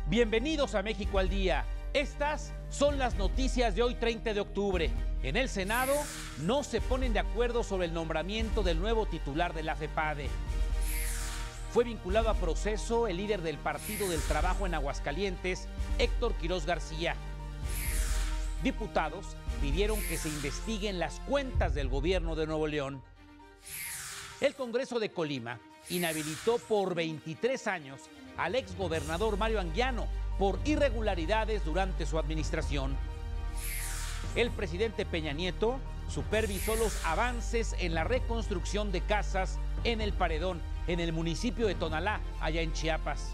Bienvenidos a México al Día. Estas son las noticias de hoy 30 de octubre. En el Senado no se ponen de acuerdo sobre el nombramiento del nuevo titular de la FEPADE. Fue vinculado a proceso el líder del Partido del Trabajo en Aguascalientes, Héctor Quirós García. Diputados pidieron que se investiguen las cuentas del gobierno de Nuevo León. El Congreso de Colima inhabilitó por 23 años al exgobernador Mario Anguiano por irregularidades durante su administración. El presidente Peña Nieto supervisó los avances en la reconstrucción de casas en El Paredón, en el municipio de Tonalá, allá en Chiapas.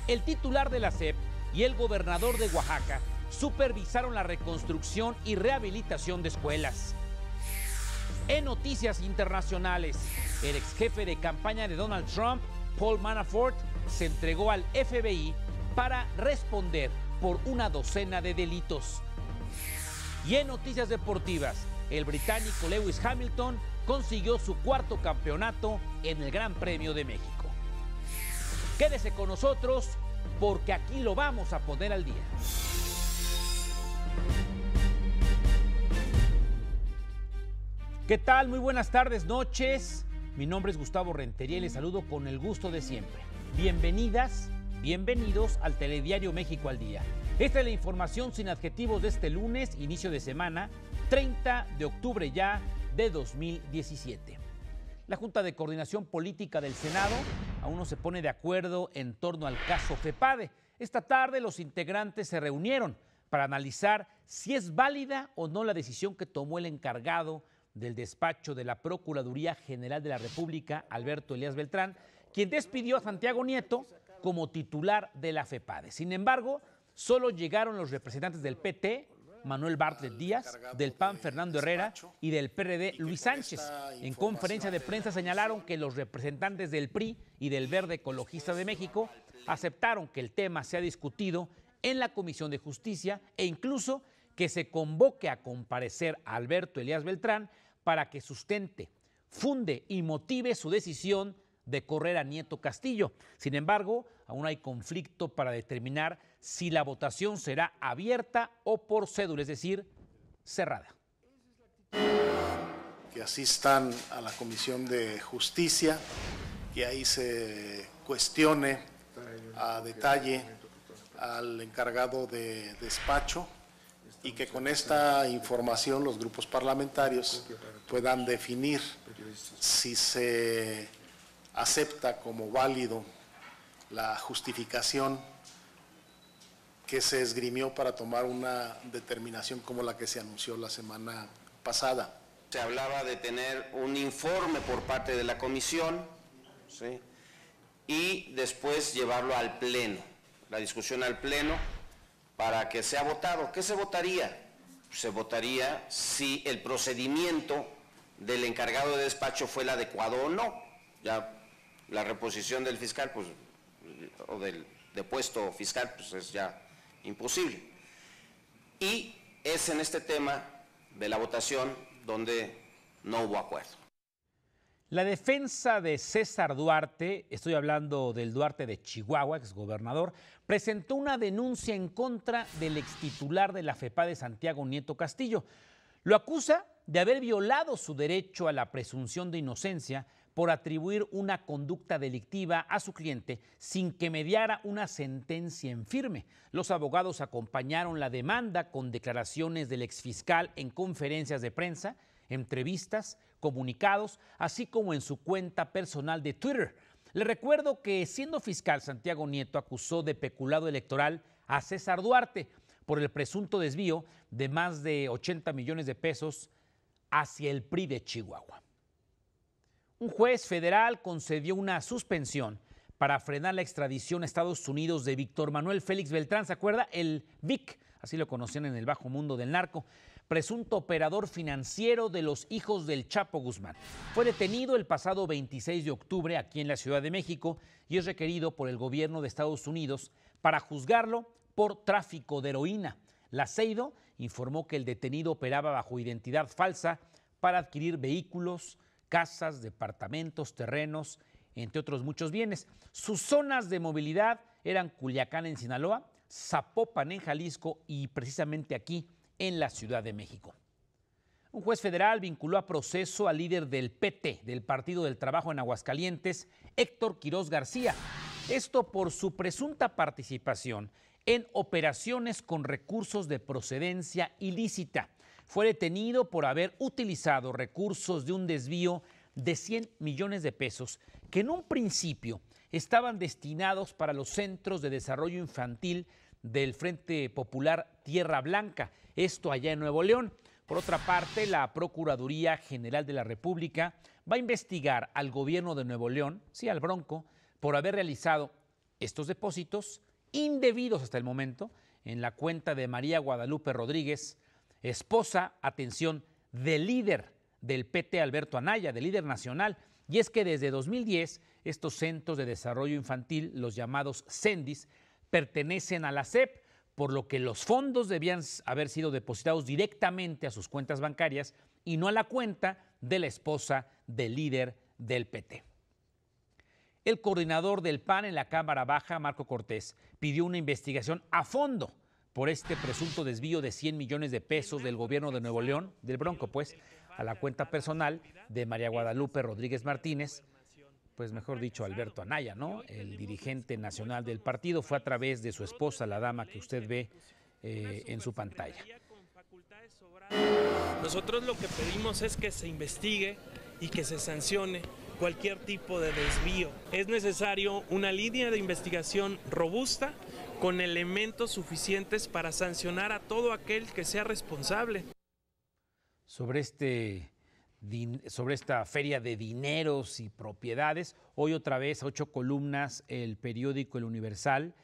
El titular de la SEP y el gobernador de Oaxaca supervisaron la reconstrucción y rehabilitación de escuelas. En noticias internacionales, el ex jefe de campaña de Donald Trump, Paul Manafort, se entregó al FBI para responder por una docena de delitos. Y en noticias deportivas, el británico Lewis Hamilton consiguió su cuarto campeonato en el Gran Premio de México. Quédese con nosotros porque aquí lo vamos a poner al día. ¿Qué tal? Muy buenas tardes, noches. Mi nombre es Gustavo Rentería y les saludo con el gusto de siempre. Bienvenidas, bienvenidos al Telediario México al Día. Esta es la información sin adjetivos de este lunes, inicio de semana, 30 de octubre ya de 2017. La Junta de Coordinación Política del Senado aún no se pone de acuerdo en torno al caso FEPADE. Esta tarde los integrantes se reunieron para analizar si es válida o no la decisión que tomó el encargado del despacho de la Procuraduría General de la República, Alberto Elías Beltrán, quien despidió a Santiago Nieto como titular de la FEPADE. Sin embargo, solo llegaron los representantes del PT, Manuel Bartlett Díaz, del PAN Fernando Herrera y del PRD Luis Sánchez. En conferencia de prensa señalaron que los representantes del PRI y del Verde Ecologista de México aceptaron que el tema sea discutido en la Comisión de Justicia e incluso que se convoque a comparecer a Alberto Elías Beltrán para que sustente, funde y motive su decisión de correr a Nieto Castillo. Sin embargo, aún hay conflicto para determinar si la votación será abierta o por cédula, es decir, cerrada. Que asistan a la Comisión de Justicia, que ahí se cuestione a detalle al encargado de despacho y que con esta información los grupos parlamentarios puedan definir si se acepta como válido la justificación que se esgrimió para tomar una determinación como la que se anunció la semana pasada. Se hablaba de tener un informe por parte de la comisión, ¿sí?, y después llevarlo al pleno, la discusión al pleno para que sea votado. ¿Qué se votaría? Se votaría si el procedimiento del encargado de despacho fue el adecuado o no. Ya la reposición del fiscal, pues, o del depuesto fiscal, pues es ya imposible. Y es en este tema de la votación donde no hubo acuerdo. La defensa de César Duarte, estoy hablando del Duarte de Chihuahua, exgobernador, presentó una denuncia en contra del extitular de la FEPADE, Santiago Nieto Castillo. Lo acusa de haber violado su derecho a la presunción de inocencia por atribuir una conducta delictiva a su cliente sin que mediara una sentencia en firme. Los abogados acompañaron la demanda con declaraciones del exfiscal en conferencias de prensa, entrevistas, comunicados, así como en su cuenta personal de Twitter. Le recuerdo que siendo fiscal, Santiago Nieto acusó de peculado electoral a César Duarte por el presunto desvío de más de 80 millones de pesos hacia el PRI de Chihuahua. Un juez federal concedió una suspensión para frenar la extradición a Estados Unidos de Víctor Manuel Félix Beltrán, ¿se acuerda? El Vic, así lo conocían en el bajo mundo del narco, presunto operador financiero de los hijos del Chapo Guzmán. Fue detenido el pasado 26 de octubre aquí en la Ciudad de México y es requerido por el gobierno de Estados Unidos para juzgarlo por tráfico de heroína. La CEIDO informó que el detenido operaba bajo identidad falsa para adquirir vehículos, casas, departamentos, terrenos, entre otros muchos bienes. Sus zonas de movilidad eran Culiacán en Sinaloa, Zapopan en Jalisco y precisamente aquí en la Ciudad de México. Un juez federal vinculó a proceso al líder del PT, del Partido del Trabajo en Aguascalientes, Héctor Quirós García. Esto por su presunta participación en operaciones con recursos de procedencia ilícita. Fue detenido por haber utilizado recursos de un desvío de 100 millones de pesos que en un principio estaban destinados para los centros de desarrollo infantil del Frente Popular Tierra Blanca, esto allá en Nuevo León. Por otra parte, la Procuraduría General de la República va a investigar al gobierno de Nuevo León, sí, al Bronco, por haber realizado estos depósitos indebidos hasta el momento en la cuenta de María Guadalupe Rodríguez, esposa, atención, del líder del PT, Alberto Anaya, del líder nacional. Y es que desde 2010 estos centros de desarrollo infantil, los llamados CENDIS, pertenecen a la SEP, por lo que los fondos debían haber sido depositados directamente a sus cuentas bancarias y no a la cuenta de la esposa del líder del PT. El coordinador del PAN en la Cámara Baja, Marco Cortés, pidió una investigación a fondo por este presunto desvío de 100 millones de pesos del gobierno de Nuevo León, del Bronco, pues, a la cuenta personal de María Guadalupe Rodríguez Martínez, pues mejor dicho, Alberto Anaya, ¿no? El dirigente nacional del partido. Fue a través de su esposa, la dama que usted ve en su pantalla. Nosotros lo que pedimos es que se investigue y que se sancione cualquier tipo de desvío. Es necesario una línea de investigación robusta con elementos suficientes para sancionar a todo aquel que sea responsable. Sobre esta feria de dineros y propiedades, hoy otra vez, 8 columnas, el periódico El Universal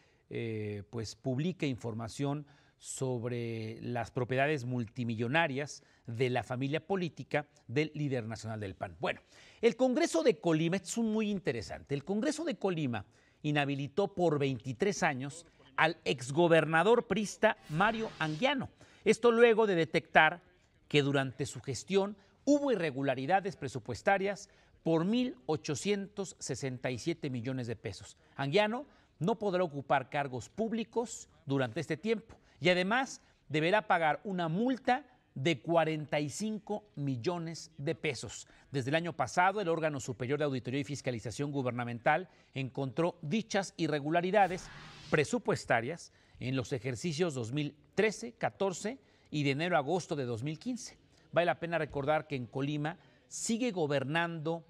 pues publica información sobre las propiedades multimillonarias de la familia política del líder nacional del PAN. Bueno, el Congreso de Colima, esto es muy interesante, el Congreso de Colima inhabilitó por 23 años al exgobernador priista Mario Anguiano. Esto luego de detectar que durante su gestión hubo irregularidades presupuestarias por 1.867 millones de pesos. Anguiano no podrá ocupar cargos públicos durante este tiempo y además deberá pagar una multa de 45 millones de pesos. Desde el año pasado, el órgano superior de auditoría y fiscalización gubernamental encontró dichas irregularidades presupuestarias en los ejercicios 2013, 14 y de enero a agosto de 2015. Vale la pena recordar que en Colima sigue gobernando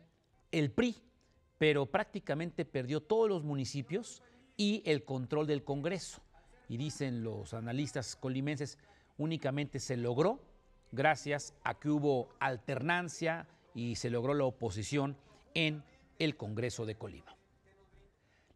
el PRI, pero prácticamente perdió todos los municipios y el control del Congreso. Y dicen los analistas colimenses, únicamente se logró gracias a que hubo alternancia y se logró la oposición en el Congreso de Colima.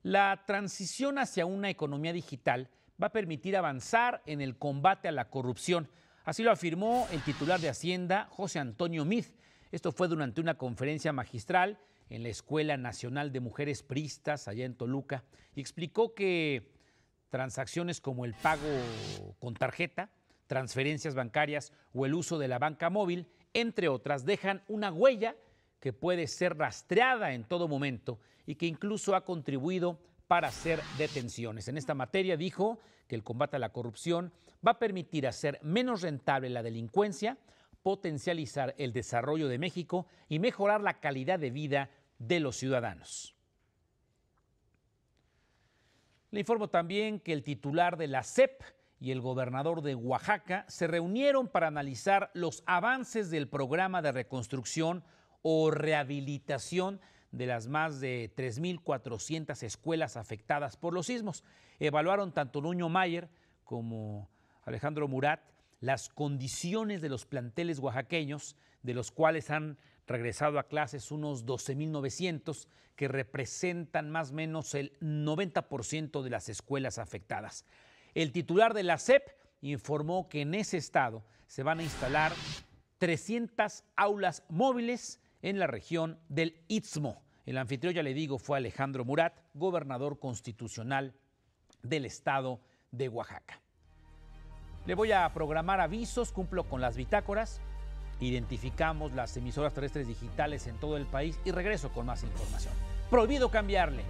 La transición hacia una economía digital va a permitir avanzar en el combate a la corrupción. Así lo afirmó el titular de Hacienda, José Antonio Meade. Esto fue durante una conferencia magistral en la Escuela Nacional de Mujeres Priistas, allá en Toluca, y explicó que transacciones como el pago con tarjeta, transferencias bancarias o el uso de la banca móvil, entre otras, dejan una huella que puede ser rastreada en todo momento y que incluso ha contribuido para hacer detenciones. En esta materia dijo que el combate a la corrupción va a permitir hacer menos rentable la delincuencia, potencializar el desarrollo de México y mejorar la calidad de vida de los ciudadanos. Le informo también que el titular de la SEP y el gobernador de Oaxaca se reunieron para analizar los avances del programa de reconstrucción o rehabilitación de las más de 3.400 escuelas afectadas por los sismos. Evaluaron tanto Nuño Mayer como Alejandro Murat las condiciones de los planteles oaxaqueños, de los cuales han regresado a clases unos 12.900, que representan más o menos el 90% de las escuelas afectadas. El titular de la SEP informó que en ese estado se van a instalar 300 aulas móviles en la región del Istmo. El anfitrión, ya le digo, fue Alejandro Murat, gobernador constitucional del estado de Oaxaca. Le voy a programar avisos, cumplo con las bitácoras, identificamos las emisoras terrestres digitales en todo el país y regreso con más información. Prohibido cambiarle.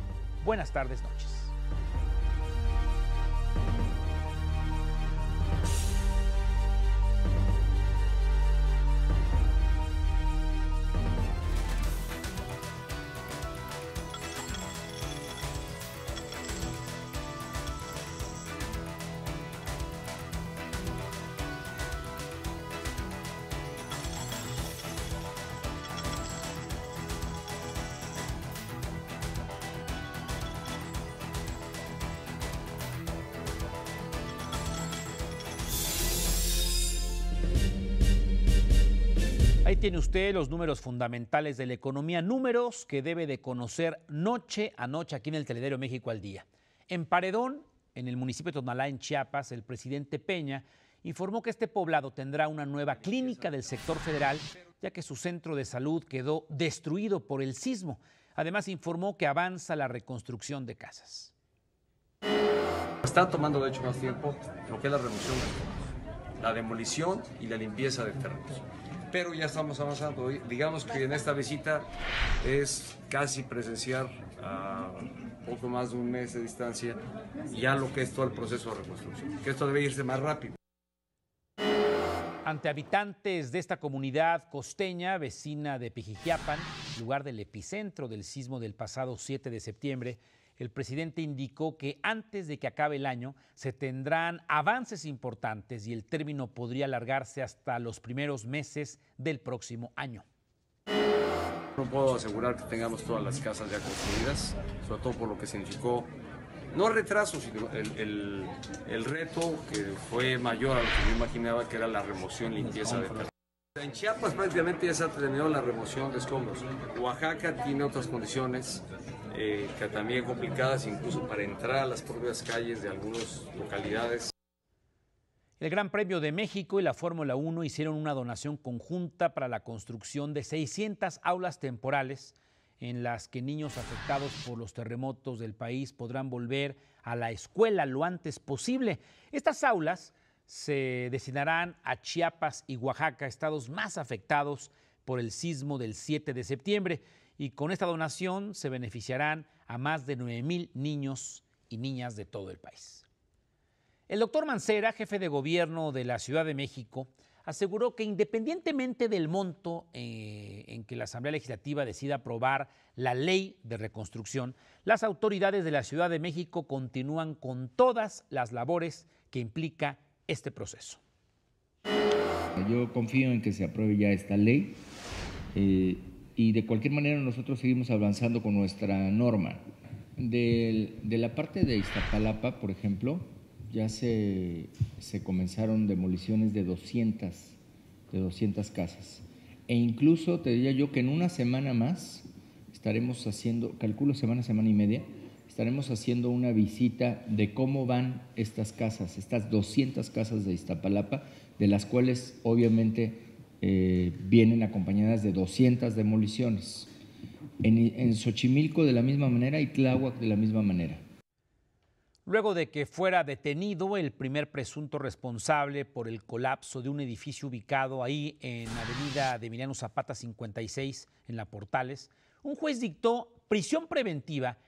Buenas tardes, noches. Ahí tiene usted los números fundamentales de la economía, números que debe de conocer noche a noche aquí en el Telediario México al Día. En Paredón, en el municipio de Tonalá, en Chiapas, el presidente Peña informó que este poblado tendrá una nueva clínica del sector federal, ya que su centro de salud quedó destruido por el sismo. Además, informó que avanza la reconstrucción de casas. Está tomando, de hecho, más tiempo lo que es la remoción de terrenos, la demolición y la limpieza de terrenos. Pero ya estamos avanzando. Digamos que en esta visita es casi presenciar a poco más de un mes de distancia ya lo que es todo el proceso de reconstrucción, que esto debe irse más rápido. Ante habitantes de esta comunidad costeña, vecina de Pijijiapan, lugar del epicentro del sismo del pasado 7 de septiembre, el presidente indicó que antes de que acabe el año se tendrán avances importantes y el término podría alargarse hasta los primeros meses del próximo año. No puedo asegurar que tengamos todas las casas ya construidas, sobre todo por lo que significó, no el retraso, sino el reto que fue mayor a lo que yo imaginaba, que era la remoción y limpieza de terreno. En Chiapas prácticamente ya se ha terminado la remoción de escombros. Oaxaca tiene otras condiciones que también complicadas, incluso para entrar a las propias calles de algunas localidades. El Gran Premio de México y la Fórmula 1 hicieron una donación conjunta para la construcción de 600 aulas temporales en las que niños afectados por los terremotos del país podrán volver a la escuela lo antes posible. Estas aulas se destinarán a Chiapas y Oaxaca, estados más afectados por el sismo del 7 de septiembre. Y con esta donación se beneficiarán a más de 9,000 niños y niñas de todo el país. El doctor Mancera, jefe de gobierno de la Ciudad de México, aseguró que independientemente del monto en que la Asamblea Legislativa decida aprobar la ley de reconstrucción, las autoridades de la Ciudad de México continúan con todas las labores que implica este proceso. Yo confío en que se apruebe ya esta ley y de cualquier manera nosotros seguimos avanzando con nuestra norma. De la parte de Iztapalapa, por ejemplo, ya se comenzaron demoliciones de 200 casas. E incluso te diría yo que en una semana más estaremos haciendo, calculo semana y media, estaremos haciendo una visita de cómo van estas casas, estas 200 casas de Iztapalapa, de las cuales obviamente vienen acompañadas de 200 demoliciones. En Xochimilco de la misma manera y Tláhuac de la misma manera. Luego de que fuera detenido el primer presunto responsable por el colapso de un edificio ubicado ahí en Avenida de Emiliano Zapata 56, en La Portales, un juez dictó prisión preventiva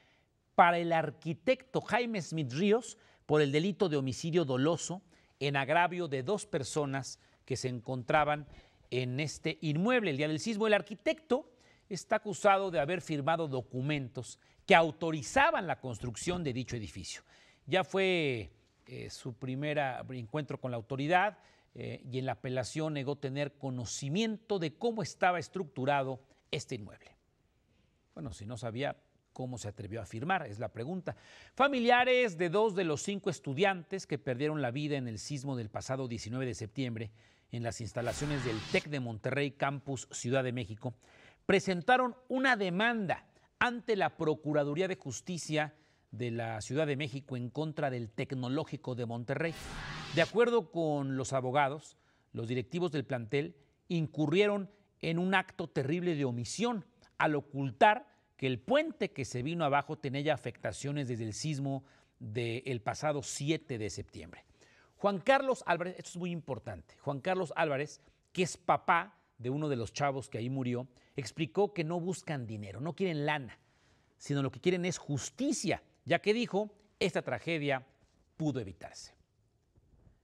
para el arquitecto Jaime Smith Ríos por el delito de homicidio doloso en agravio de 2 personas que se encontraban en este inmueble el día del sismo. El arquitecto está acusado de haber firmado documentos que autorizaban la construcción de dicho edificio. Ya fue su primer encuentro con la autoridad y en la apelación negó tener conocimiento de cómo estaba estructurado este inmueble. Bueno, si no sabía, ¿cómo se atrevió a firmar? Es la pregunta. Familiares de 2 de los 5 estudiantes que perdieron la vida en el sismo del pasado 19 de septiembre en las instalaciones del TEC de Monterrey, Campus Ciudad de México, presentaron una demanda ante la Procuraduría de Justicia de la Ciudad de México en contra del Tecnológico de Monterrey. De acuerdo con los abogados, los directivos del plantel incurrieron en un acto terrible de omisión al ocultar que el puente que se vino abajo tenía ya afectaciones desde el sismo del pasado 7 de septiembre. Juan Carlos Álvarez, esto es muy importante, Juan Carlos Álvarez, que es papá de uno de los chavos que ahí murió, explicó que no buscan dinero, no quieren lana, sino lo que quieren es justicia, ya que dijo, esta tragedia pudo evitarse.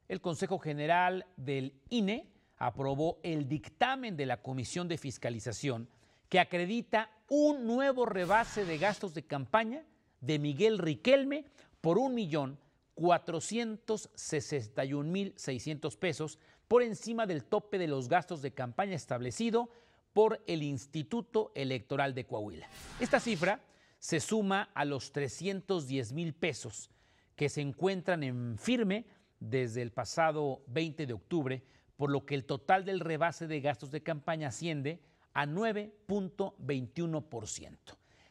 El Consejo General del INE aprobó el dictamen de la Comisión de Fiscalización que acredita un nuevo rebase de gastos de campaña de Miguel Riquelme por 1,461,600 pesos por encima del tope de los gastos de campaña establecido por el Instituto Electoral de Coahuila. Esta cifra se suma a los 310,000 pesos que se encuentran en firme desde el pasado 20 de octubre por lo que el total del rebase de gastos de campaña asciende a 9.21%.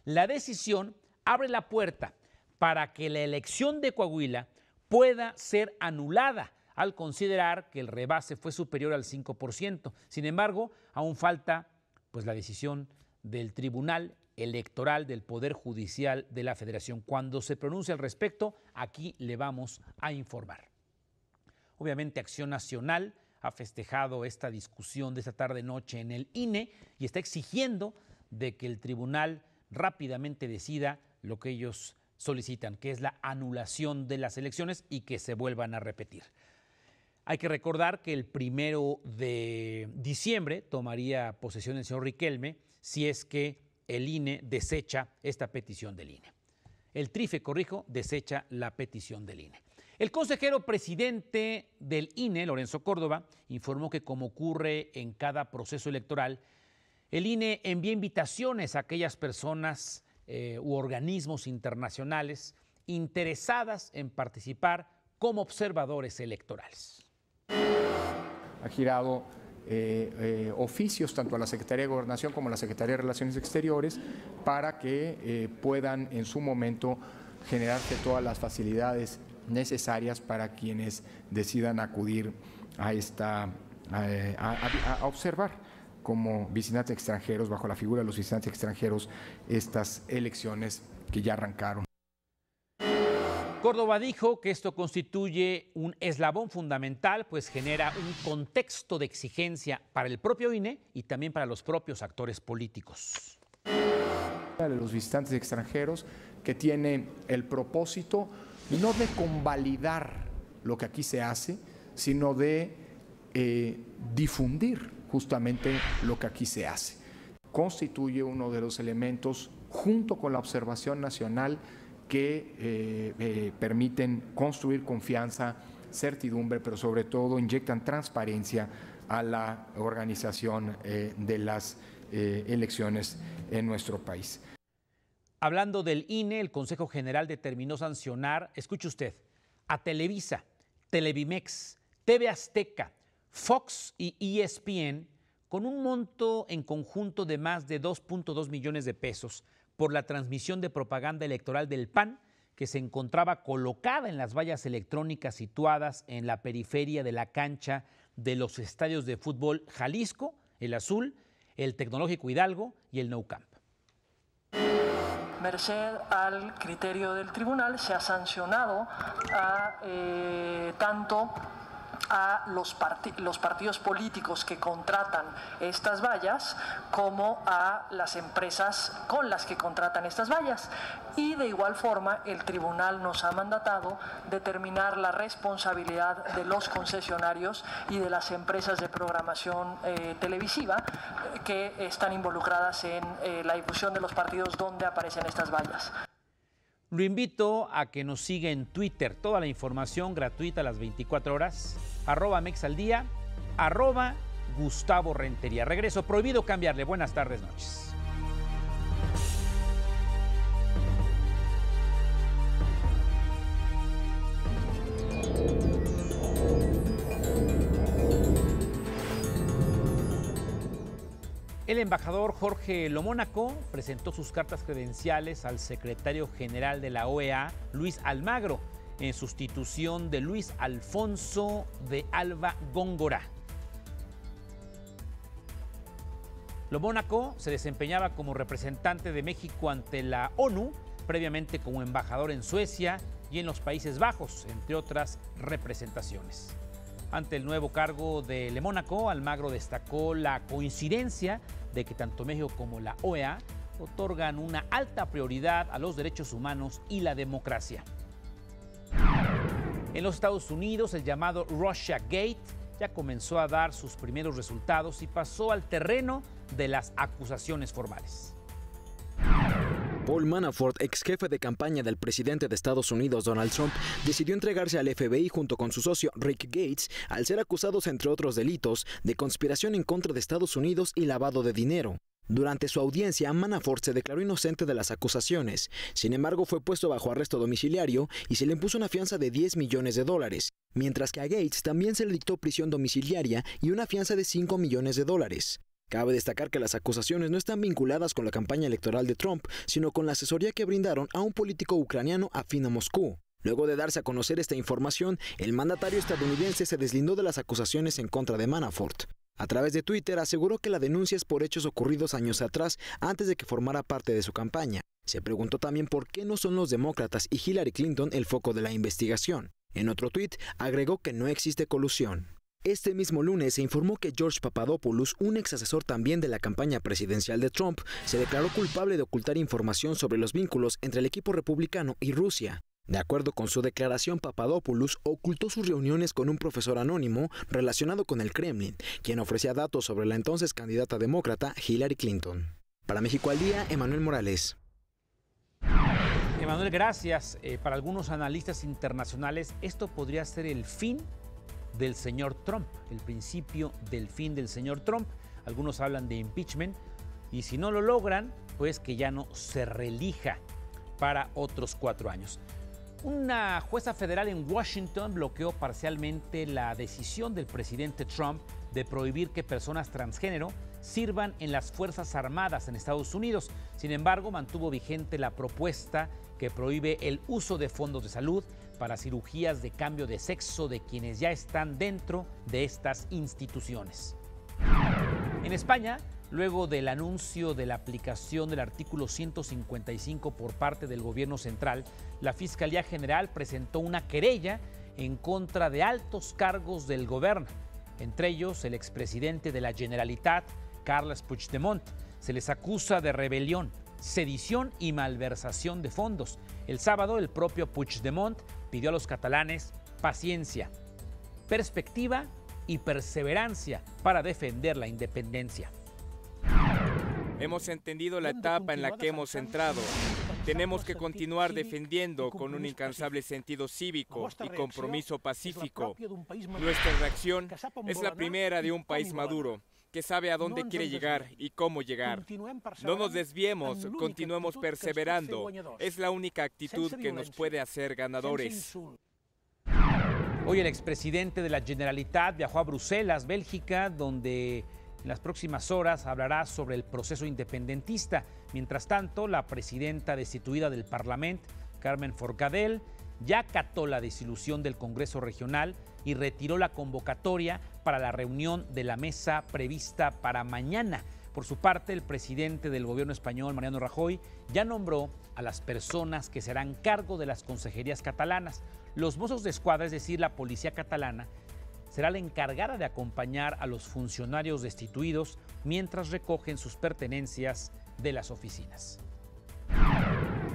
La decisión abre la puerta para que la elección de Coahuila pueda ser anulada al considerar que el rebase fue superior al 5%. Sin embargo, aún falta la decisión del Tribunal Electoral del Poder Judicial de la Federación. Cuando se pronuncie al respecto, aquí le vamos a informar. Obviamente, Acción Nacional ha festejado esta discusión de esta tarde-noche en el INE y está exigiendo de que el tribunal rápidamente decida lo que ellos solicitan, que es la anulación de las elecciones y que se vuelvan a repetir. Hay que recordar que el 1 de diciembre tomaría posesión el señor Riquelme si es que el INE desecha esta petición del INE. El TRIFE, desecha la petición del INE. El consejero presidente del INE, Lorenzo Córdoba, informó que, como ocurre en cada proceso electoral, el INE envía invitaciones a aquellas personas u organismos internacionales interesadas en participar como observadores electorales. Ha girado oficios tanto a la Secretaría de Gobernación como a la Secretaría de Relaciones Exteriores para que puedan en su momento generarse todas las facilidades necesarias para quienes decidan acudir a observar como visitantes extranjeros, bajo la figura de los visitantes extranjeros, estas elecciones que ya arrancaron. Córdoba dijo que esto constituye un eslabón fundamental, pues genera un contexto de exigencia para el propio INE y también para los propios actores políticos. De los visitantes extranjeros, que tiene el propósito no de convalidar lo que aquí se hace, sino de difundir justamente lo que aquí se hace. Constituye uno de los elementos, junto con la observación nacional, que permiten construir confianza, certidumbre, pero sobre todo inyectan transparencia a la organización de las elecciones en nuestro país. Hablando del INE, el Consejo General determinó sancionar, escuche usted, a Televisa, Televimex, TV Azteca, Fox y ESPN con un monto en conjunto de más de 2.2 millones de pesos por la transmisión de propaganda electoral del PAN que se encontraba colocada en las vallas electrónicas situadas en la periferia de la cancha de los estadios de fútbol Jalisco, el Azul, el Tecnológico Hidalgo y el Nou Camp. Merced al criterio del tribunal, se ha sancionado tanto a los partidos políticos que contratan estas vallas como a las empresas con las que contratan estas vallas. Y de igual forma, el tribunal nos ha mandatado determinar la responsabilidad de los concesionarios y de las empresas de programación televisiva que están involucradas en la difusión de los partidos donde aparecen estas vallas. Lo invito a que nos siga en Twitter, toda la información gratuita a las 24 horas, @mexaldía, @Gustavo Rentería. Regreso, prohibido cambiarle. Buenas tardes, noches. El embajador Jorge Lomónaco presentó sus cartas credenciales al secretario general de la OEA, Luis Almagro, en sustitución de Luis Alfonso de Alba Góngora. Lomónaco se desempeñaba como representante de México ante la ONU, previamente como embajador en Suecia y en los Países Bajos, entre otras representaciones. Ante el nuevo cargo de Lomónaco, Almagro destacó la coincidencia de que tanto México como la OEA otorgan una alta prioridad a los derechos humanos y la democracia. En los Estados Unidos, el llamado Russia Gate ya comenzó a dar sus primeros resultados y pasó al terreno de las acusaciones formales. Paul Manafort, ex jefe de campaña del presidente de Estados Unidos, Donald Trump, decidió entregarse al FBI junto con su socio Rick Gates al ser acusados, entre otros delitos, de conspiración en contra de Estados Unidos y lavado de dinero. Durante su audiencia, Manafort se declaró inocente de las acusaciones. Sin embargo, fue puesto bajo arresto domiciliario y se le impuso una fianza de $10 millones. mientras que a Gates también se le dictó prisión domiciliaria y una fianza de $5 millones. Cabe destacar que las acusaciones no están vinculadas con la campaña electoral de Trump, sino con la asesoría que brindaron a un político ucraniano afín a Moscú. Luego de darse a conocer esta información, el mandatario estadounidense se deslindó de las acusaciones en contra de Manafort. A través de Twitter aseguró que la denuncia es por hechos ocurridos años atrás, antes de que formara parte de su campaña. Se preguntó también por qué no son los demócratas y Hillary Clinton el foco de la investigación. En otro tuit, agregó que no existe colusión. Este mismo lunes se informó que George Papadopoulos, un ex asesor también de la campaña presidencial de Trump, se declaró culpable de ocultar información sobre los vínculos entre el equipo republicano y Rusia. De acuerdo con su declaración, Papadopoulos ocultó sus reuniones con un profesor anónimo relacionado con el Kremlin, quien ofrecía datos sobre la entonces candidata demócrata Hillary Clinton. Para México al Día, Emanuel Morales. Emanuel, gracias. Para algunos analistas internacionales, esto podría ser el fin del señor Trump, el principio del fin del señor Trump. Algunos hablan de impeachment y si no lo logran, pues que ya no se reelija para otros 4 años. Una jueza federal en Washington bloqueó parcialmente la decisión del presidente Trump de prohibir que personas transgénero sirvan en las Fuerzas Armadas en Estados Unidos. Sin embargo, mantuvo vigente la propuesta que prohíbe el uso de fondos de salud para cirugías de cambio de sexo de quienes ya están dentro de estas instituciones. En España, luego del anuncio de la aplicación del artículo 155 por parte del gobierno central, la Fiscalía General presentó una querella en contra de altos cargos del gobierno, entre ellos el expresidente de la Generalitat, Carles Puigdemont. Se les acusa de rebelión, sedición y malversación de fondos. El sábado, el propio Puigdemont pidió a los catalanes paciencia, perspectiva y perseverancia para defender la independencia. Hemos entendido la etapa en la que hemos entrado. Tenemos que continuar defendiendo con un incansable sentido cívico y compromiso pacífico. Nuestra reacción es la primera de un país maduro, que sabe a dónde quiere llegar y cómo llegar. No nos desviemos, continuemos perseverando. Es la única actitud que nos puede hacer ganadores. Hoy el expresidente de la Generalitat viajó a Bruselas, Bélgica, donde en las próximas horas hablará sobre el proceso independentista. Mientras tanto, la presidenta destituida del Parlamento, Carmen Forcadell, ya acató la disolución del Congreso Regional y retiró la convocatoria para la reunión de la mesa prevista para mañana. Por su parte, el presidente del gobierno español, Mariano Rajoy, ya nombró a las personas que se harán cargo de las consejerías catalanas. Los Mossos d'Esquadra, es decir, la policía catalana, será la encargada de acompañar a los funcionarios destituidos mientras recogen sus pertenencias de las oficinas.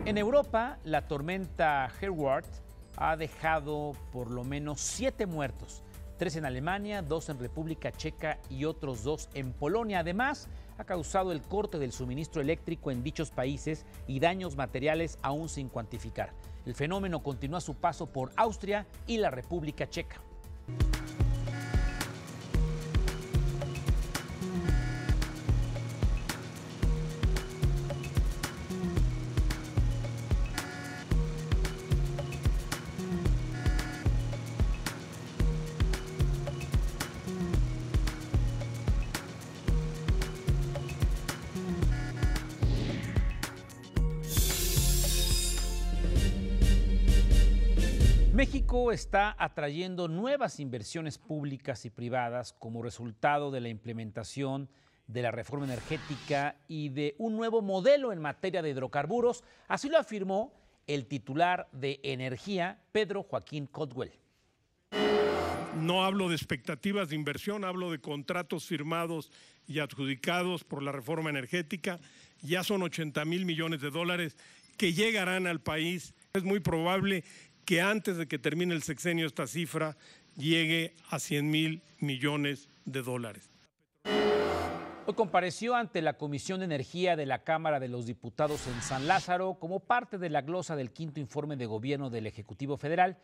En Europa, la tormenta Herwart ha dejado por lo menos 7 muertos, 3 en Alemania, 2 en República Checa y otros 2 en Polonia. Además, ha causado el corte del suministro eléctrico en dichos países y daños materiales aún sin cuantificar. El fenómeno continúa su paso por Austria y la República Checa. México está atrayendo nuevas inversiones públicas y privadas como resultado de la implementación de la reforma energética y de un nuevo modelo en materia de hidrocarburos. Así lo afirmó el titular de Energía, Pedro Joaquín Caldwell. No hablo de expectativas de inversión, hablo de contratos firmados y adjudicados por la reforma energética. Ya son 80,000 millones de dólares que llegarán al país. Es muy probable que antes de que termine el sexenio esta cifra llegue a 100,000 millones de dólares. Hoy compareció ante la Comisión de Energía de la Cámara de los Diputados en San Lázaro como parte de la glosa del 5º informe de gobierno del Ejecutivo Federal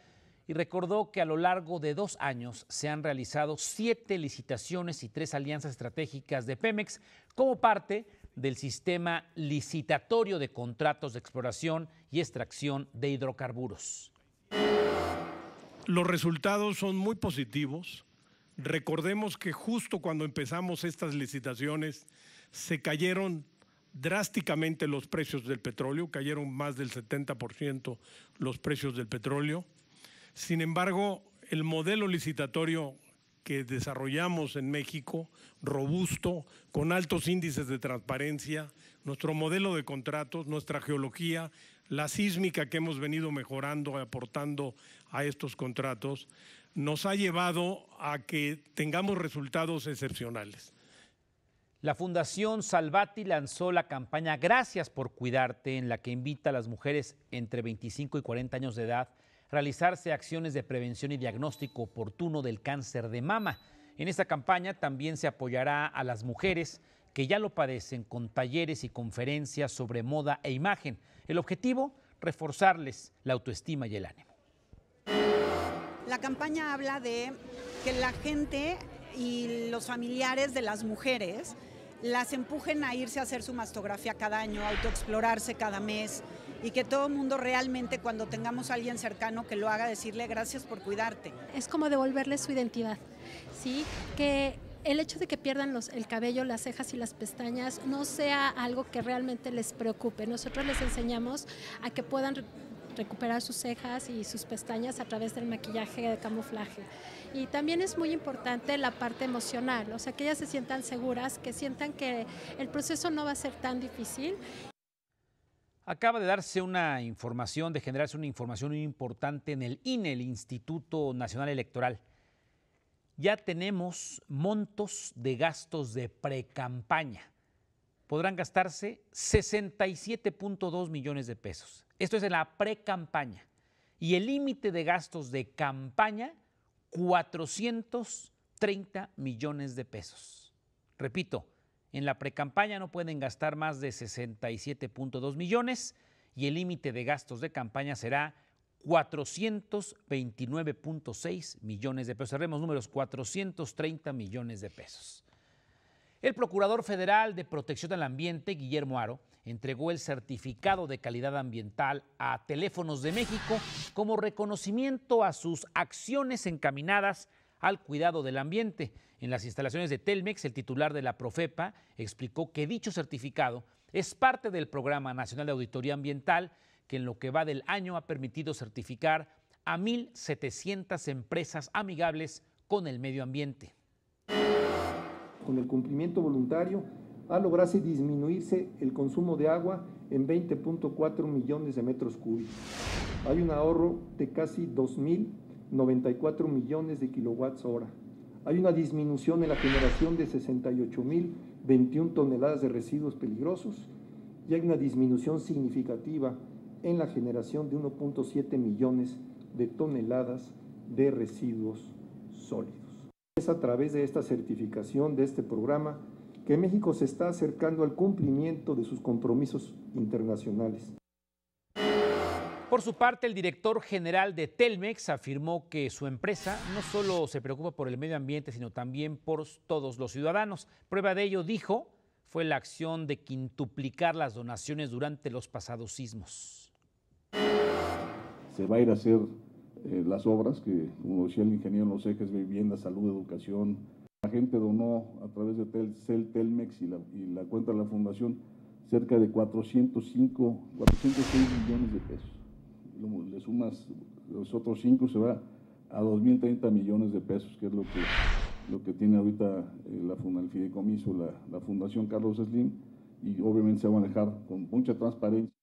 y recordó que a lo largo de 2 años se han realizado 7 licitaciones y 3 alianzas estratégicas de Pemex como parte del sistema licitatorio de contratos de exploración y extracción de hidrocarburos. Los resultados son muy positivos. Recordemos que justo cuando empezamos estas licitaciones se cayeron drásticamente los precios del petróleo, cayeron más del 70% los precios del petróleo. Sin embargo, el modelo licitatorio que desarrollamos en México, robusto, con altos índices de transparencia, nuestro modelo de contratos, nuestra geología, la sísmica que hemos venido mejorando, aportando a estos contratos, nos ha llevado a que tengamos resultados excepcionales. La Fundación Salvati lanzó la campaña Gracias por Cuidarte, en la que invita a las mujeres entre 25 y 40 años de edad a realizarse acciones de prevención y diagnóstico oportuno del cáncer de mama. En esta campaña también se apoyará a las mujeres que ya lo padecen con talleres y conferencias sobre moda e imagen. El objetivo, reforzarles la autoestima y el ánimo. La campaña habla de que la gente y los familiares de las mujeres las empujen a irse a hacer su mastografía cada año, a autoexplorarse cada mes, y que todo el mundo realmente, cuando tengamos a alguien cercano que lo haga, decirle gracias por cuidarte. Es como devolverle su identidad, ¿sí? Que el hecho de que pierdan el cabello, las cejas y las pestañas no sea algo que realmente les preocupe. Nosotros les enseñamos a que puedan recuperar sus cejas y sus pestañas a través del maquillaje de camuflaje. Y también es muy importante la parte emocional, o sea, que ellas se sientan seguras, que sientan que el proceso no va a ser tan difícil. Acaba de darse una información, de generarse una información muy importante en el INE, el Instituto Nacional Electoral. Ya tenemos montos de gastos de precampaña. Podrán gastarse 67.2 millones de pesos. Esto es en la precampaña. Y el límite de gastos de campaña, 430 millones de pesos. Repito, en la precampaña no pueden gastar más de 67.2 millones y el límite de gastos de campaña será 429.6 millones de pesos. Cerremos números, 430 millones de pesos. El Procurador Federal de Protección del Ambiente, Guillermo Haro, entregó el certificado de calidad ambiental a Teléfonos de México como reconocimiento a sus acciones encaminadas al cuidado del ambiente. En las instalaciones de Telmex, el titular de la Profepa explicó que dicho certificado es parte del Programa Nacional de Auditoría Ambiental, que en lo que va del año ha permitido certificar a 1,700 empresas amigables con el medio ambiente. Con el cumplimiento voluntario, ha logrado disminuirse el consumo de agua en 20.4 millones de metros cúbicos. Hay un ahorro de casi 2.094 millones de kilowatts hora. Hay una disminución en la generación de 68.021 toneladas de residuos peligrosos y hay una disminución significativa en la generación de 1.7 millones de toneladas de residuos sólidos. Es a través de esta certificación de este programa que México se está acercando al cumplimiento de sus compromisos internacionales. Por su parte, el director general de Telmex afirmó que su empresa no solo se preocupa por el medio ambiente, sino también por todos los ciudadanos. Prueba de ello, dijo, fue la acción de quintuplicar las donaciones durante los pasados sismos. Se va a ir a hacer las obras que, como decía el ingeniero, los ejes de vivienda, salud, educación. La gente donó a través de Telmex y la cuenta de la fundación cerca de 406 millones de pesos. Le sumas los otros 5, se va a 2.030 millones de pesos, que es lo que tiene ahorita el fideicomiso, la Fundación Carlos Slim, y obviamente se va a manejar con mucha transparencia.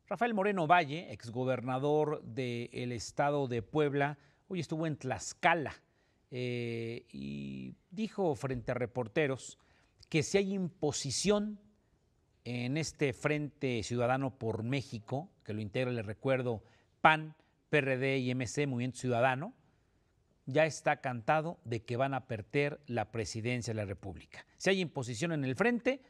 Rafael Moreno Valle, exgobernador del estado de Puebla, hoy estuvo en Tlaxcala y dijo frente a reporteros que si hay imposición en este Frente Ciudadano por México, que lo integra, les recuerdo, PAN, PRD y MC, Movimiento Ciudadano, ya está cantado de que van a perder la presidencia de la República. Si hay imposición en el frente,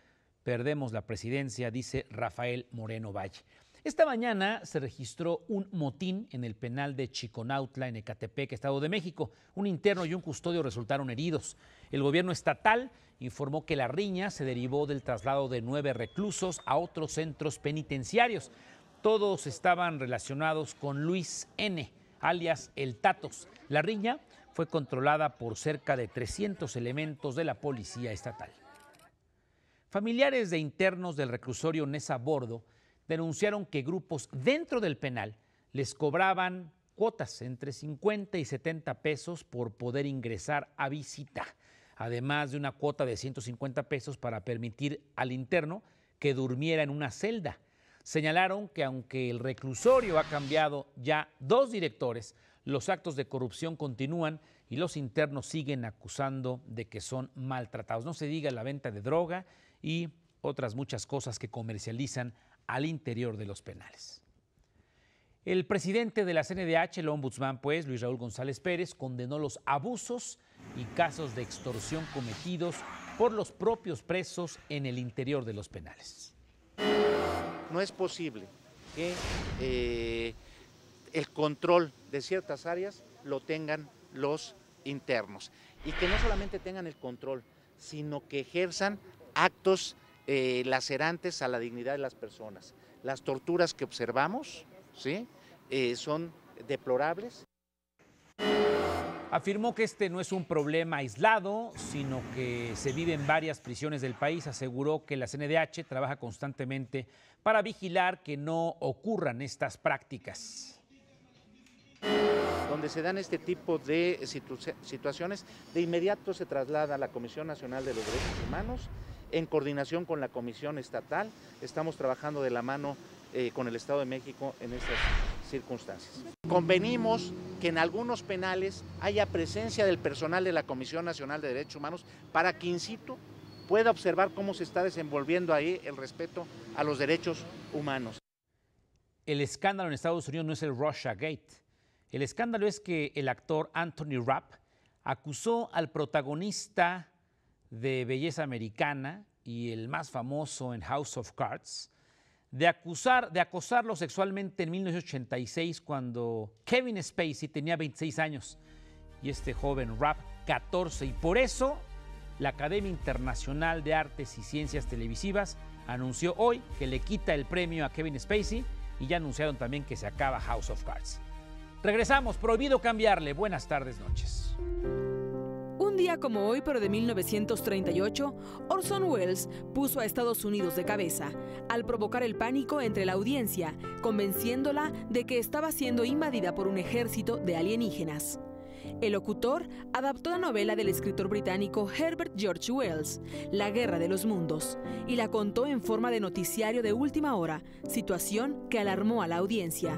perdemos la presidencia, dice Rafael Moreno Valle. Esta mañana se registró un motín en el penal de Chiconautla, en Ecatepec, Estado de México. Un interno y un custodio resultaron heridos. El gobierno estatal informó que la riña se derivó del traslado de 9 reclusos a otros centros penitenciarios. Todos estaban relacionados con Luis N., alias el Tatos. La riña fue controlada por cerca de 300 elementos de la policía estatal. Familiares de internos del reclusorio Nesa Bordo denunciaron que grupos dentro del penal les cobraban cuotas entre 50 y 70 pesos por poder ingresar a visita, además de una cuota de 150 pesos para permitir al interno que durmiera en una celda. Señalaron que aunque el reclusorio ha cambiado ya 2 directores, los actos de corrupción continúan y los internos siguen acusando de que son maltratados. No se diga la venta de droga y otras muchas cosas que comercializan al interior de los penales. El presidente de la CNDH, el ombudsman, Luis Raúl González Pérez, condenó los abusos y casos de extorsión cometidos por los propios presos en el interior de los penales. No es posible que el control de ciertas áreas lo tengan los internos y que no solamente tengan el control, sino que ejerzan actos lacerantes a la dignidad de las personas. Las torturas que observamos, ¿sí?, son deplorables. Afirmó que este no es un problema aislado, sino que se vive en varias prisiones del país. Aseguró que la CNDH trabaja constantemente para vigilar que no ocurran estas prácticas. Donde se dan este tipo de situaciones, de inmediato se traslada a la Comisión Nacional de los Derechos Humanos, en coordinación con la Comisión Estatal. Estamos trabajando de la mano con el Estado de México en estas circunstancias. Convenimos que en algunos penales haya presencia del personal de la Comisión Nacional de Derechos Humanos para que in situ pueda observar cómo se está desenvolviendo ahí el respeto a los derechos humanos. El escándalo en Estados Unidos no es el Russiagate. El escándalo es que el actor Anthony Rapp acusó al protagonista de Belleza Americana y el más famoso en House of Cards de acosarlo sexualmente en 1986 cuando Kevin Spacey tenía 26 años y este joven Rapp 14. Y por eso la Academia Internacional de Artes y Ciencias Televisivas anunció hoy que le quita el premio a Kevin Spacey y ya anunciaron también que se acaba House of Cards. Regresamos, prohibido cambiarle. Buenas tardes, noches. Un día como hoy, pero de 1938, Orson Welles puso a Estados Unidos de cabeza al provocar el pánico entre la audiencia, convenciéndola de que estaba siendo invadida por un ejército de alienígenas. El locutor adaptó la novela del escritor británico Herbert George Wells, La Guerra de los Mundos, y la contó en forma de noticiario de última hora, situación que alarmó a la audiencia.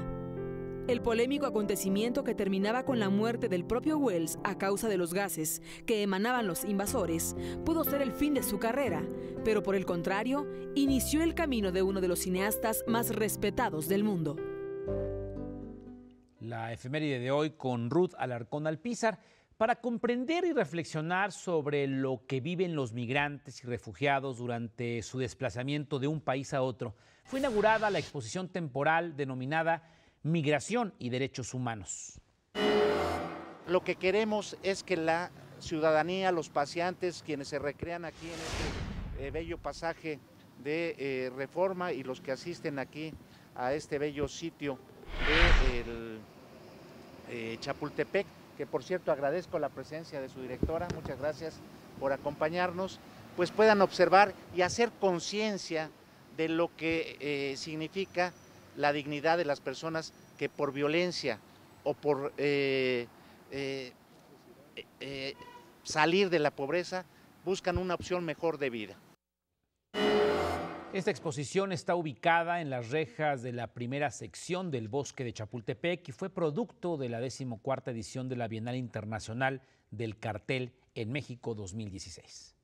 El polémico acontecimiento que terminaba con la muerte del propio Wells a causa de los gases que emanaban los invasores pudo ser el fin de su carrera, pero por el contrario, inició el camino de uno de los cineastas más respetados del mundo. La efeméride de hoy con Ruth Alarcón Alpizar para comprender y reflexionar sobre lo que viven los migrantes y refugiados durante su desplazamiento de un país a otro. Fue inaugurada la exposición temporal denominada Migración y Derechos Humanos. Lo que queremos es que la ciudadanía, los paseantes, quienes se recrean aquí en este bello pasaje de Reforma y los que asisten aquí a este bello sitio de Chapultepec, que por cierto agradezco la presencia de su directora, muchas gracias por acompañarnos, pues puedan observar y hacer conciencia de lo que significa la dignidad de las personas que por violencia o por salir de la pobreza buscan una opción mejor de vida. Esta exposición está ubicada en las rejas de la primera sección del Bosque de Chapultepec y fue producto de la 14ª edición de la Bienal Internacional del Cartel en México 2016.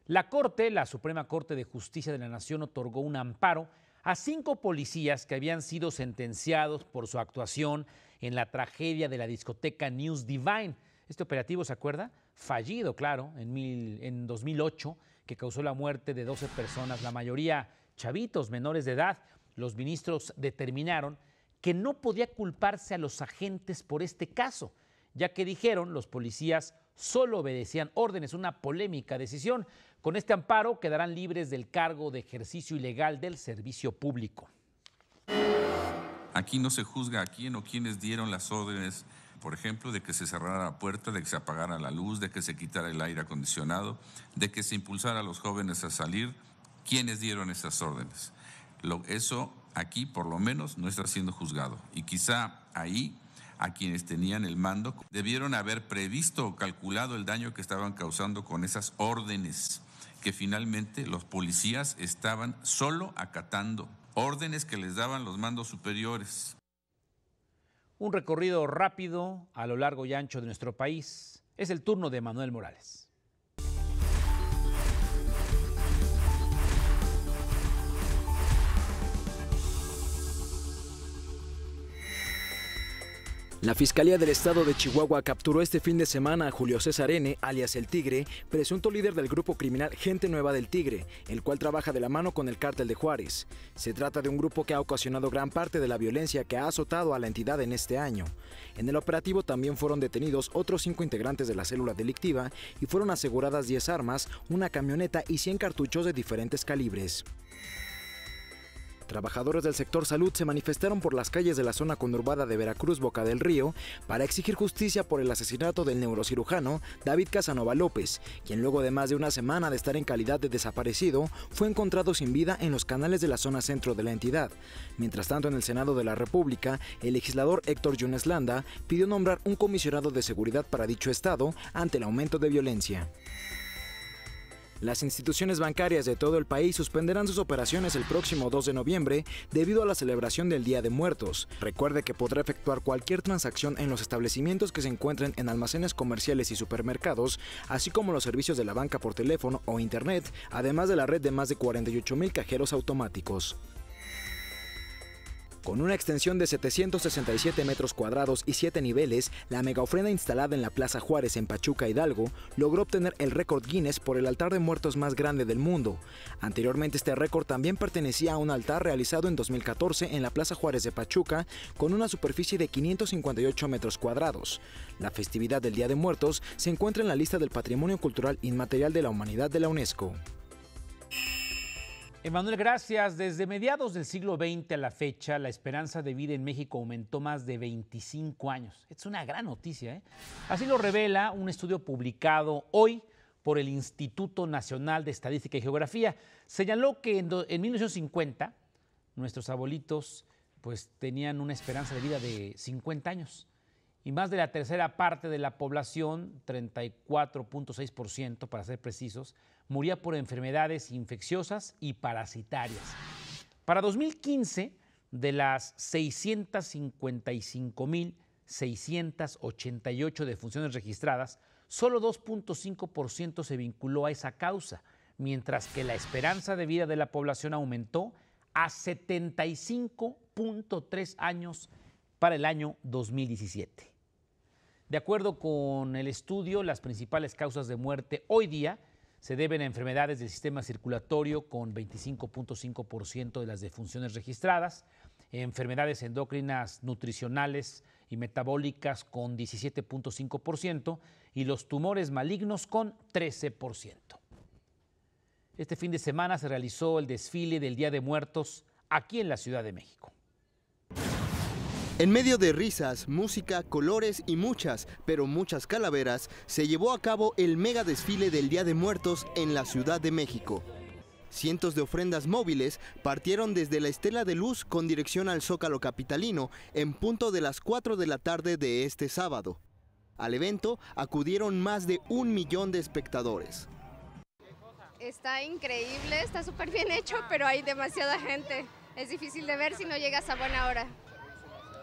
La Corte, la Suprema Corte de Justicia de la Nación, otorgó un amparo a 5 policías que habían sido sentenciados por su actuación en la tragedia de la discoteca News Divine. Este operativo, ¿se acuerda? Fallido, claro, en 2008, que causó la muerte de 12 personas, la mayoría chavitos menores de edad. Los ministros determinaron que no podía culparse a los agentes por este caso, ya que dijeron los policías solo obedecían órdenes, una polémica decisión. Con este amparo quedarán libres del cargo de ejercicio ilegal del servicio público. Aquí no se juzga a quién o quiénes dieron las órdenes, por ejemplo, de que se cerrara la puerta, de que se apagara la luz, de que se quitara el aire acondicionado, de que se impulsara a los jóvenes a salir. ¿Quiénes dieron esas órdenes? Eso aquí, por lo menos, no está siendo juzgado. Y quizá ahí, a quienes tenían el mando, debieron haber previsto o calculado el daño que estaban causando con esas órdenes, que finalmente los policías estaban solo acatando, órdenes que les daban los mandos superiores. Un recorrido rápido a lo largo y ancho de nuestro país. Es el turno de Manuel Morales. La Fiscalía del Estado de Chihuahua capturó este fin de semana a Julio César N., alias El Tigre, presunto líder del grupo criminal Gente Nueva del Tigre, el cual trabaja de la mano con el Cártel de Juárez. Se trata de un grupo que ha ocasionado gran parte de la violencia que ha azotado a la entidad en este año. En el operativo también fueron detenidos otros 5 integrantes de la célula delictiva y fueron aseguradas 10 armas, una camioneta y 100 cartuchos de diferentes calibres. Trabajadores del sector salud se manifestaron por las calles de la zona conurbada de Veracruz, Boca del Río, para exigir justicia por el asesinato del neurocirujano David Casanova López, quien luego de más de una semana de estar en calidad de desaparecido, fue encontrado sin vida en los canales de la zona centro de la entidad. Mientras tanto, en el Senado de la República, el legislador Héctor Yunes Landa pidió nombrar un comisionado de seguridad para dicho estado ante el aumento de violencia. Las instituciones bancarias de todo el país suspenderán sus operaciones el próximo 2 de noviembre debido a la celebración del Día de Muertos. Recuerde que podrá efectuar cualquier transacción en los establecimientos que se encuentren en almacenes comerciales y supermercados, así como los servicios de la banca por teléfono o internet, además de la red de más de 48,000 cajeros automáticos. Con una extensión de 767 metros cuadrados y 7 niveles, la megaofrenda instalada en la Plaza Juárez en Pachuca, Hidalgo, logró obtener el récord Guinness por el altar de muertos más grande del mundo. Anteriormente este récord también pertenecía a un altar realizado en 2014 en la Plaza Juárez de Pachuca, con una superficie de 558 metros cuadrados. La festividad del Día de Muertos se encuentra en la lista del Patrimonio Cultural Inmaterial de la Humanidad de la UNESCO. Emanuel, gracias. Desde mediados del siglo XX a la fecha, la esperanza de vida en México aumentó más de 25 años. Es una gran noticia, ¿eh? Así lo revela un estudio publicado hoy por el Instituto Nacional de Estadística y Geografía. Señaló que en 1950 nuestros abuelitos pues, tenían una esperanza de vida de 50 años. Y más de la tercera parte de la población, 34.6% para ser precisos, moría por enfermedades infecciosas y parasitarias. Para 2015, de las 655.688 defunciones registradas, solo 2.5% se vinculó a esa causa, mientras que la esperanza de vida de la población aumentó a 75.3 años para el año 2017. De acuerdo con el estudio, las principales causas de muerte hoy día se deben a enfermedades del sistema circulatorio con 25.5% de las defunciones registradas, enfermedades endócrinas, nutricionales y metabólicas con 17.5% y los tumores malignos con 13%. Este fin de semana se realizó el desfile del Día de Muertos aquí en la Ciudad de México. En medio de risas, música, colores y muchas calaveras, se llevó a cabo el mega desfile del Día de Muertos en la Ciudad de México. Cientos de ofrendas móviles partieron desde la Estela de Luz con dirección al Zócalo capitalino en punto de las 4 de la tarde de este sábado. Al evento acudieron más de 1 millón de espectadores. Está increíble, está súper bien hecho, pero hay demasiada gente. Es difícil de ver si no llegas a buena hora.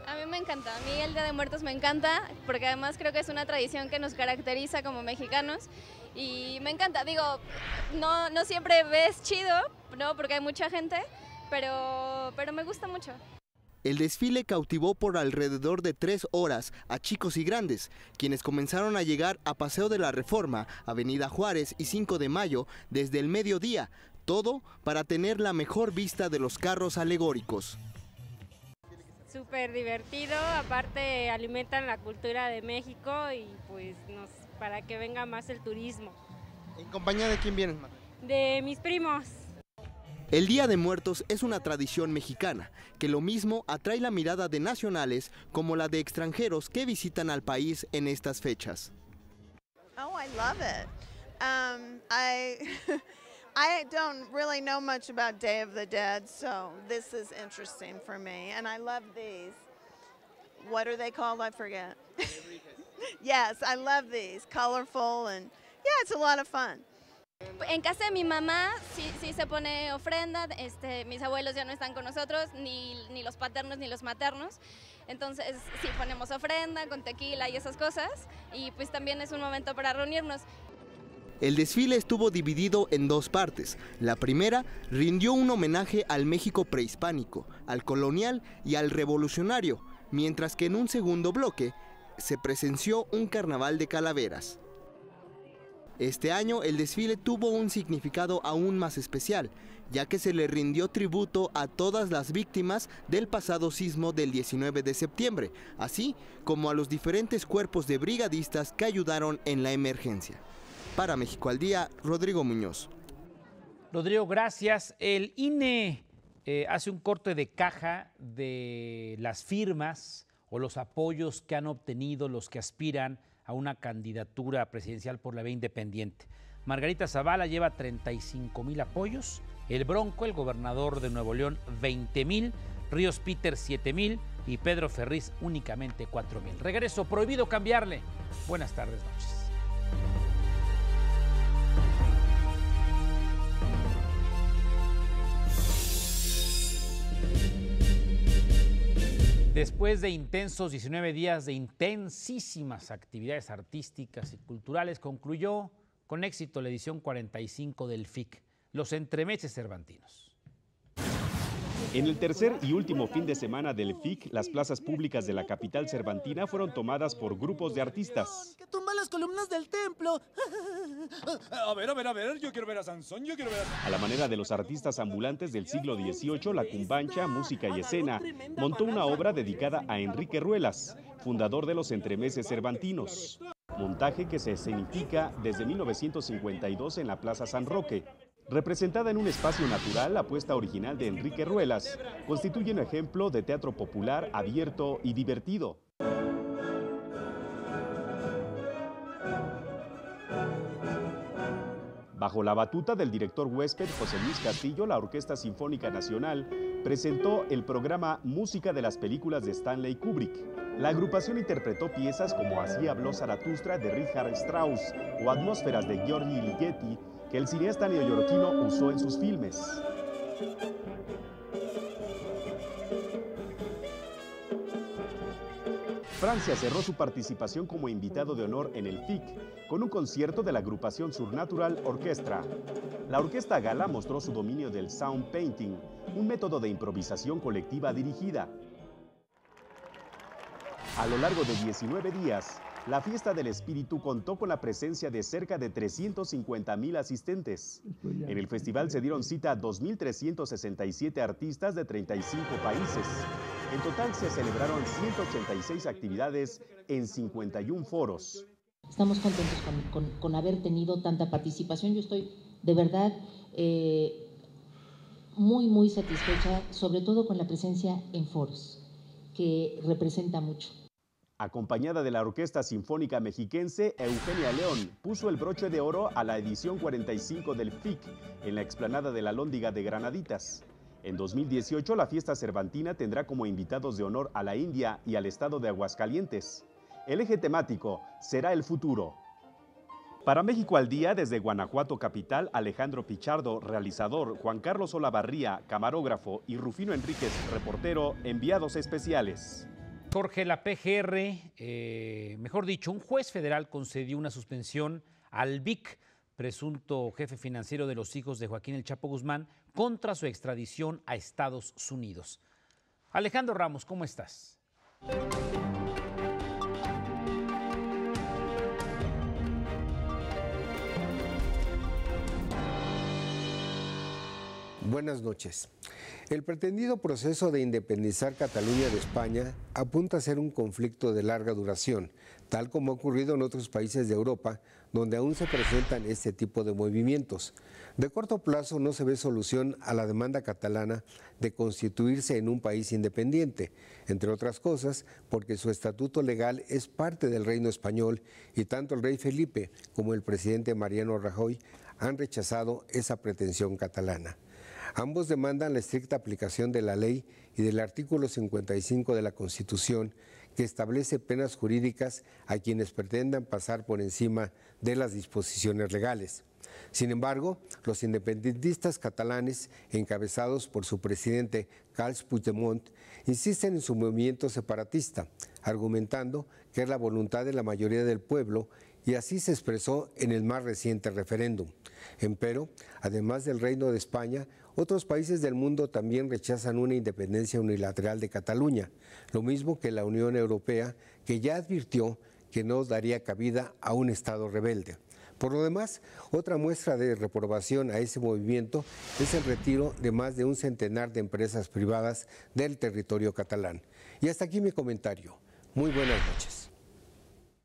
A mí me encanta, a mí el Día de Muertos me encanta, porque además creo que es una tradición que nos caracteriza como mexicanos y me encanta, digo, no siempre ves chido, ¿no? Porque hay mucha gente, pero me gusta mucho. El desfile cautivó por alrededor de 3 horas a chicos y grandes, quienes comenzaron a llegar a Paseo de la Reforma, Avenida Juárez y 5 de Mayo desde el mediodía, todo para tener la mejor vista de los carros alegóricos. Súper divertido, aparte alimentan la cultura de México y pues para que venga más el turismo. ¿En compañía de quién vienes, Marta? De mis primos. El Día de Muertos es una tradición mexicana, que lo mismo atrae la mirada de nacionales como la de extranjeros que visitan al país en estas fechas. Oh, I love it. I don't really know much about Day of the Dead, so this is interesting for me. And I love these. What are they called? I forget. Yes, I love these. Colorful and yeah, it's a lot of fun. En casa de mi mamá sí se pone ofrenda, mis abuelos ya no están con nosotros, ni los paternos ni los maternos, entonces sí ponemos ofrenda con tequila y esas cosas, y pues también es un momento para reunirnos. El desfile estuvo dividido en dos partes. La primera rindió un homenaje al México prehispánico, al colonial y al revolucionario, mientras que en un segundo bloque se presenció un carnaval de calaveras. Este año el desfile tuvo un significado aún más especial, ya que se le rindió tributo a todas las víctimas del pasado sismo del 19 de septiembre, así como a los diferentes cuerpos de brigadistas que ayudaron en la emergencia. Para México al Día, Rodrigo Muñoz. Rodrigo, gracias. El INE hace un corte de caja de las firmas o los apoyos que han obtenido los que aspiran a una candidatura presidencial por la vía independiente. Margarita Zavala lleva 35,000 apoyos, el Bronco, el gobernador de Nuevo León, 20,000, Ríos Peter, 7,000 y Pedro Ferriz únicamente 4,000. Regreso, prohibido cambiarle. Buenas tardes, noches. Después de intensos 19 días de intensísimas actividades artísticas y culturales, concluyó con éxito la edición 45 del FIC, los Entremeses Cervantinos. En el tercer y último fin de semana del FIC, las plazas públicas de la capital cervantina fueron tomadas por grupos de artistas. ¡Que tumba las columnas del templo! A ver, yo quiero ver a Sansón, yo quiero ver a... A la manera de los artistas ambulantes del siglo XVIII, la Cumbancha, Música y Escena montó una obra dedicada a Enrique Ruelas, fundador de los Entremeses Cervantinos. Montaje que se escenifica desde 1952 en la Plaza San Roque. Representada en un espacio natural, la puesta original de Enrique Ruelas constituye un ejemplo de teatro popular, abierto y divertido. Bajo la batuta del director huésped José Luis Castillo, la Orquesta Sinfónica Nacional presentó el programa Música de las películas de Stanley Kubrick. La agrupación interpretó piezas como Así habló Zaratustra de Richard Strauss o Atmósferas de Giorgi Ligeti, que el cineasta neoyorquino usó en sus filmes. Francia cerró su participación como invitado de honor en el FIC con un concierto de la agrupación Surnatural Orchestra. La orquesta gala mostró su dominio del sound painting, un método de improvisación colectiva dirigida. A lo largo de 19 días, la Fiesta del Espíritu contó con la presencia de cerca de 350,000 asistentes. En el festival se dieron cita a 2,367 artistas de 35 países. En total se celebraron 186 actividades en 51 foros. Estamos contentos con haber tenido tanta participación. Yo estoy de verdad muy satisfecha, sobre todo con la presencia en foros, que representa mucho. Acompañada de la Orquesta Sinfónica Mexiquense, Eugenia León puso el broche de oro a la edición 45 del FIC en la explanada de la Lóndiga de Granaditas. En 2018, la fiesta cervantina tendrá como invitados de honor a la India y al estado de Aguascalientes. El eje temático será el futuro. Para México al Día, desde Guanajuato capital, Alejandro Pichardo, realizador, Juan Carlos Olavarría, camarógrafo, y Rufino Enríquez, reportero, enviados especiales. Jorge, la PGR, mejor dicho, un juez federal concedió una suspensión al Vic, presunto jefe financiero de los hijos de Joaquín El Chapo Guzmán, contra su extradición a Estados Unidos. Alejandro Ramos, ¿cómo estás? Buenas noches. El pretendido proceso de independizar Cataluña de España apunta a ser un conflicto de larga duración, tal como ha ocurrido en otros países de Europa, donde aún se presentan este tipo de movimientos. De corto plazo no se ve solución a la demanda catalana de constituirse en un país independiente, entre otras cosas porque su estatuto legal es parte del Reino Español y tanto el rey Felipe como el presidente Mariano Rajoy han rechazado esa pretensión catalana. Ambos demandan la estricta aplicación de la ley y del artículo 55 de la Constitución, que establece penas jurídicas a quienes pretendan pasar por encima de las disposiciones legales. Sin embargo, los independentistas catalanes, encabezados por su presidente Carles Puigdemont, insisten en su movimiento separatista, argumentando que es la voluntad de la mayoría del pueblo y así se expresó en el más reciente referéndum. Empero, además del Reino de España, otros países del mundo también rechazan una independencia unilateral de Cataluña, lo mismo que la Unión Europea, que ya advirtió que no daría cabida a un Estado rebelde. Por lo demás, otra muestra de reprobación a ese movimiento es el retiro de más de un centenar de empresas privadas del territorio catalán. Y hasta aquí mi comentario. Muy buenas noches.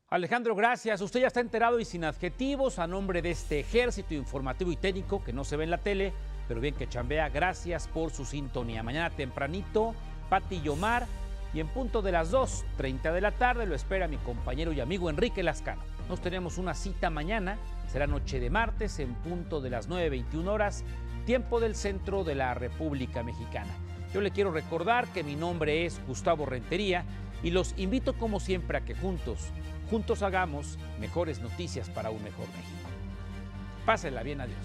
Alejandro, gracias. Usted ya está enterado y sin adjetivos a nombre de este ejército informativo y técnico que no se ve en la tele, pero bien que chambea. Gracias por su sintonía. Mañana tempranito, Pati y Omar, y en punto de las 2:30 de la tarde lo espera mi compañero y amigo Enrique Lascano. Nos tenemos una cita mañana, será noche de martes en punto de las 9:21 horas, tiempo del centro de la República Mexicana. Yo le quiero recordar que mi nombre es Gustavo Rentería y los invito como siempre a que juntos hagamos mejores noticias para un mejor México. Pásenla bien, adiós.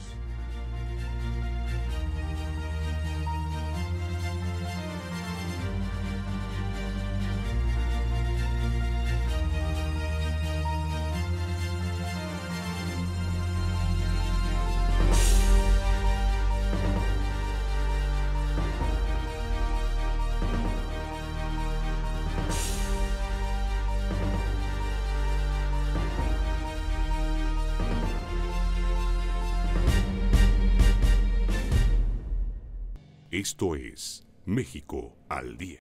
Esto es México al Día.